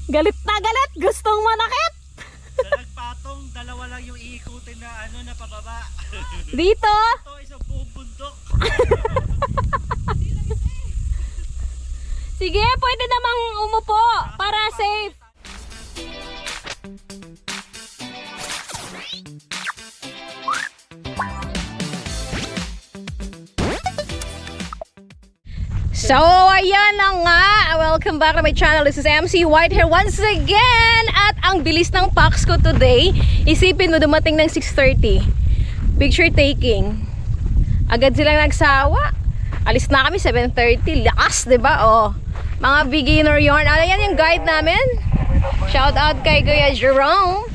Galit na galit. Gustong manakit. Sa nagpatong, dalawa lang yung iikutin na ano na pababa. Dito. Ito isang buong bundok. Sige, pwede namang umupo para safe. So, ayan na nga. Welcome back to my channel. This is MC Whitehair once again. At ang bilis ng packs ko today. Isipin mo, dumating ng 6:30. Picture taking. Agad silang nagsawa. Alis na kami 7:30. Lakas, diba? Oh, mga beginner yarn. Ano yan yung guide namin? Shout out kay Kuya Jerome.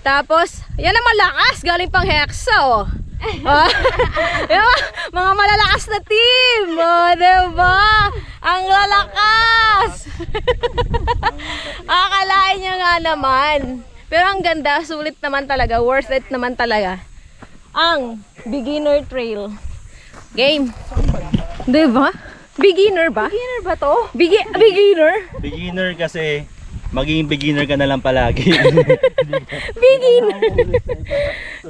Tapos, yan ang malakas. Galing pang Hexa, oh. Oh, mga malalakas na team. Oh, diba? Ang lalakas. Akalain nyo nga naman. Pero ang ganda, sulit naman talaga. Worth it naman talaga. Ang beginner trail. Game. Diba? Beginner ba? Beginner ba to? Beginner? Beginner kasi magiging beginner ka na lang palagi. Beginner.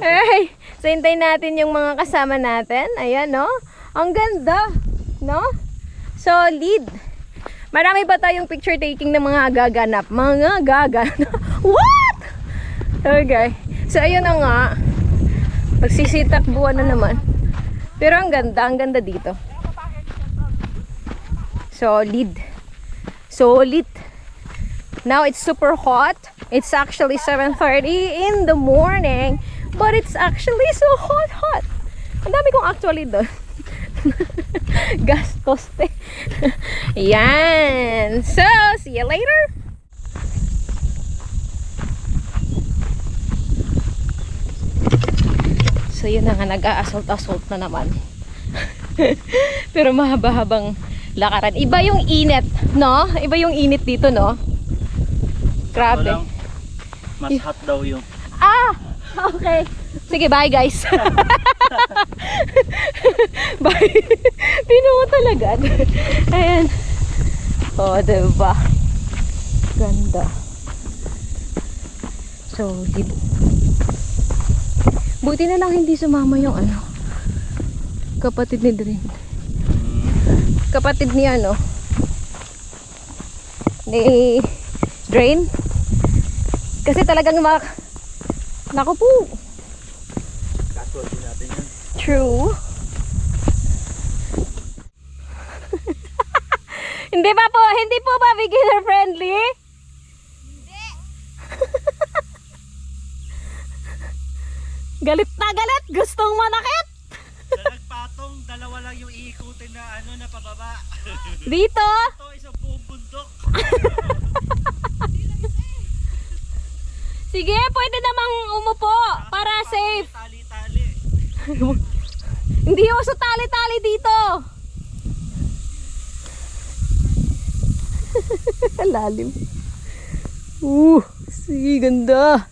Ay, so hintayin natin yung mga kasama natin. Ayan, no? Ang ganda, no? Solid. Marami pa tayong picture taking ng mga gaganap. Mga gaganap. What? Okay. So, ayun na nga. Magsisitakbuhan na naman. Pero ang ganda dito. Solid. Solid. Now it's super hot. It's actually 7:30 in the morning. But it's actually so hot. Ang dami kong actually doon. Gastos eh. Yan. So, see you later. So, yun na nga. Nag-a-assault na naman. Pero mahaba-habang lakaran. Iba yung init, no? Iba yung init dito, no? Grabe. Mas hot daw yung. Ah! Okay. Sige, bye guys. Bye. Pinuho talaga. Ayan. Oh, diba? Ganda. Solid. Buti na lang hindi sumama yung ano. Kapatid ni Drin. Kapatid ni ano. Ni Drain. Kasi talagang naku po. Casual din natin yun. True. Hindi po ba beginner friendly? Hindi. Galit na galit, gustong manakit. Sa nagpatong, dalawa lang yung iikutin na ano na pababa. Dito. Ito isang buong bundok. Sige, pwede namang umupo para safe. Tali-tali. Hindi uso tali-tali dito. Lalim. Sige, ganda.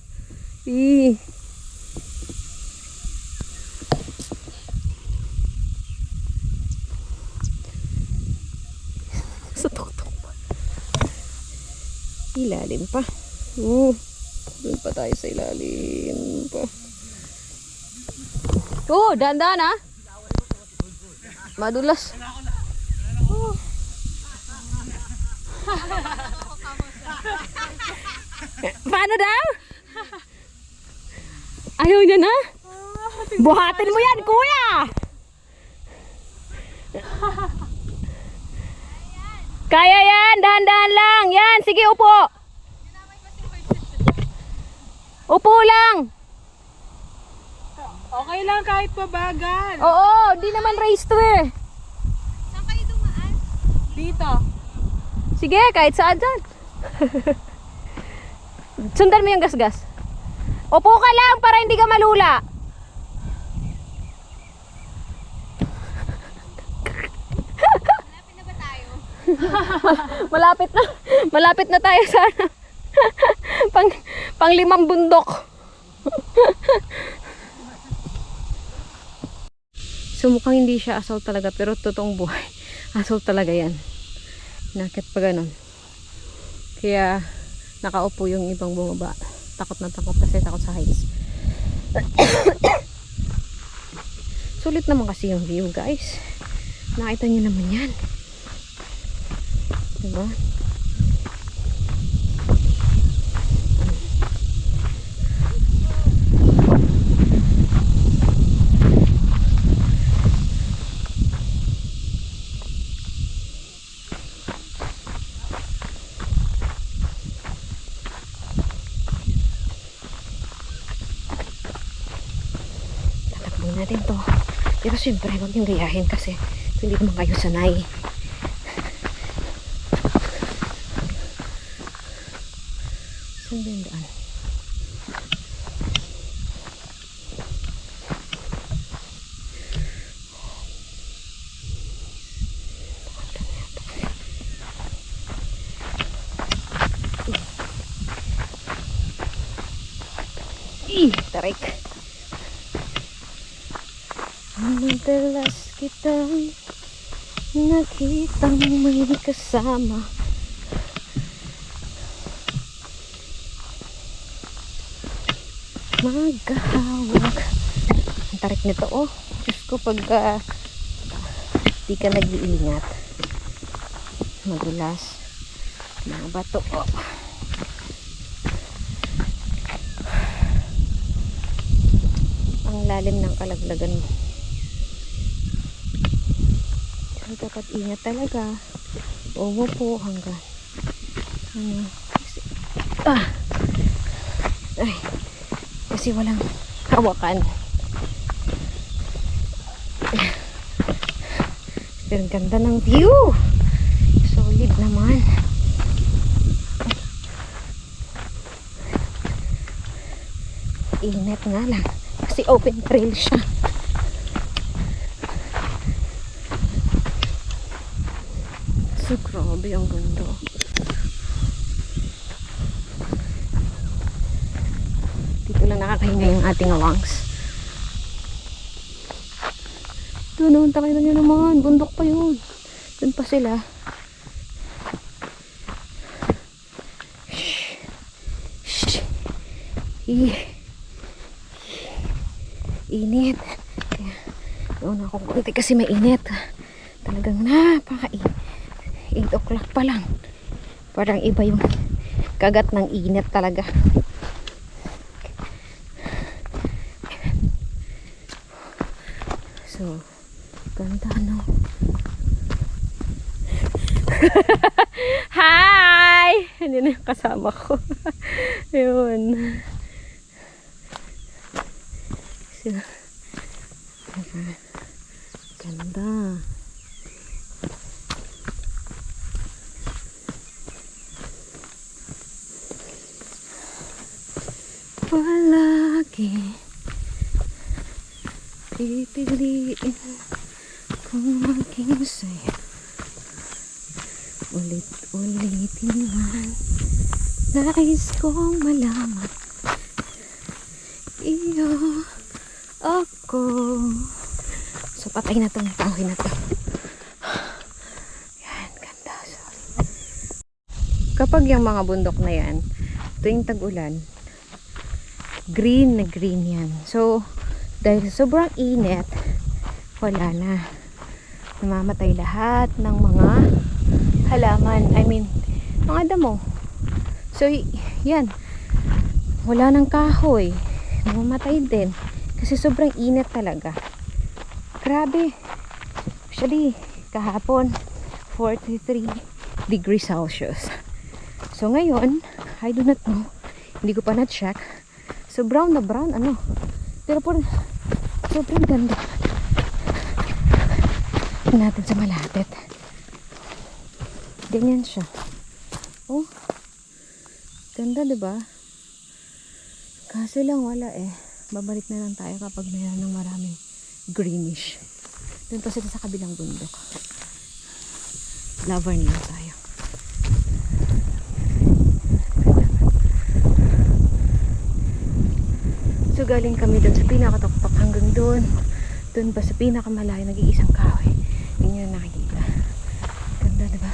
Sa tuktok pa. Ilalim pa. Doon pa tayo sa ilalim pa. Oh, dahan-dahan ha. Madulas. Oh. Paano daw? Ayaw niya na? Buhatin mo yan, kuya! Kaya yan, dahan-dahan lang. Yan, sige, upo. Upo lang. Okay lang kahit mabagal. Oo, di naman race to eh. Saan kayo dumaan? Dito. Sige, kahit saan dyan. Sundan mo yung gas-gas. Upo ka lang para hindi ka malula. Malapit na ba tayo? Malapit na tayo sa pang 5 bundok. So mukhang hindi siya assault talaga, pero totoong buhay assault talaga yan. Nakit pa ganun. Kaya Nakaupo yung ibang bumaba. Takot na takot kasi takot sa heights. Sulit naman kasi yung view, guys. Nakita nyo naman yan. Diba? Tatakbo natin to. Pero siyempre, huwag yung gayahin kasi hindi naman kayo sanay. Saan ba yung daan? Tarik. Madalas kitang nakitang may kasama. Maghahawak. Ang tarik nito, oh. Diyos ko, pag di ka nag-iingat. Madulas. Mga bato, oh. Ang lalim ng kalaglagan mo. So, dapat ingat talaga. Uwo po hanggang ay, kasi walang hawakan. Pero ang ganda ng view. Solid naman. Init nga lang. Kasi open trail siya. So, grabe ang ganda. Dito lang nakakahinga yung ating lungs. Doon, takita nyo naman. Bundok pa yun. Doon pa sila. Shh. Init. Kaya, doon ako konti kasi mainit. Talagang napaka-init. 8 o'clock pa lang. Parang iba yung kagat ng init talaga. So, ganda, no? Hi! Hindi na yung kasama ko. Ayun. So, ganda. Palagi pipiliin kung maging saya. Ulit-ulitin man. Nais kong malaman iyo ako. So patay na itong kahoy na to. Yan, ganda. Sorry. Kapag yung mga bundok na yan, tuwing tag-ulan, green na green yan. So, dahil sobrang init, wala na. Namamatay lahat ng mga halaman. I mean, mga damo. So, yan. Wala ng kahoy. Namamatay din. Kasi sobrang init talaga. Grabe. Actually, kahapon, 43 degrees Celsius. So, ngayon, I do not know. Hindi ko pa na-check. So, brown na brown, ano. Pero po, sobrang ganda. Tingnan natin sa malapit. Ganyan siya. Oh. Ganda, diba? Kaso lang wala eh. Babalik na lang tayo kapag mayroon ng maraming greenish. Doon pa sila sa kabilang bundok. Lover nila tayo. So galing kami doon sa pinakatuktok hanggang doon. Doon pa sa pinakamalayo nag-iisang kahoy. Hindi nyo nakikita. Ganda, diba?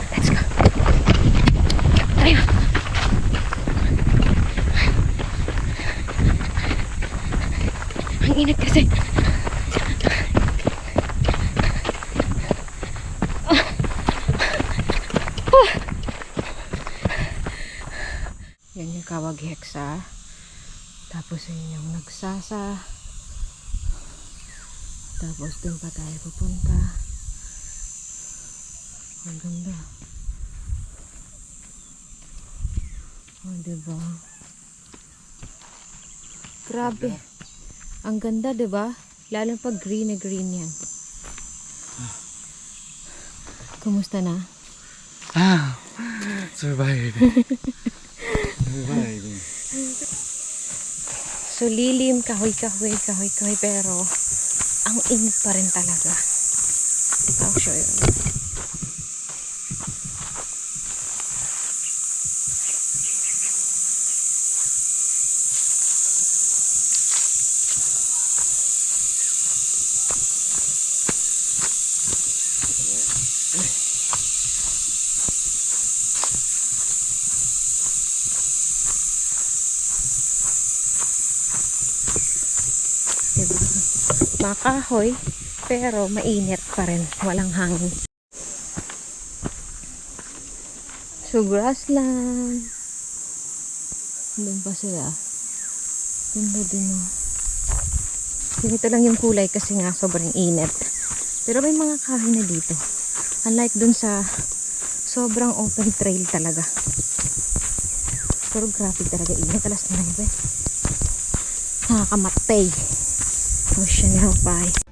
Let's go. Yan yung Kawag Hexa. Tapos yun yung Nagsasa. Tapos dun pa tayo pupunta. Ang ganda. Oh, diba? Grabe. Ang ganda, diba? Lalo pag green na green yan. Kumusta na? Surviving. Surviving. So lilim, kahoy, pero ang init pa rin talaga. I'll show you. Diba? Makahoy, pero mainit pa rin. Walang hangin. So, grassland. Doon pa sila. Ganda din, no? Ganito lang yung kulay kasi nga sobrang init. Pero may mga kahoy na dito. Unlike dun sa sobrang open trail talaga. Pero grabe talaga init. Alas 9. Nakakamatay. Ocean Hill Pie.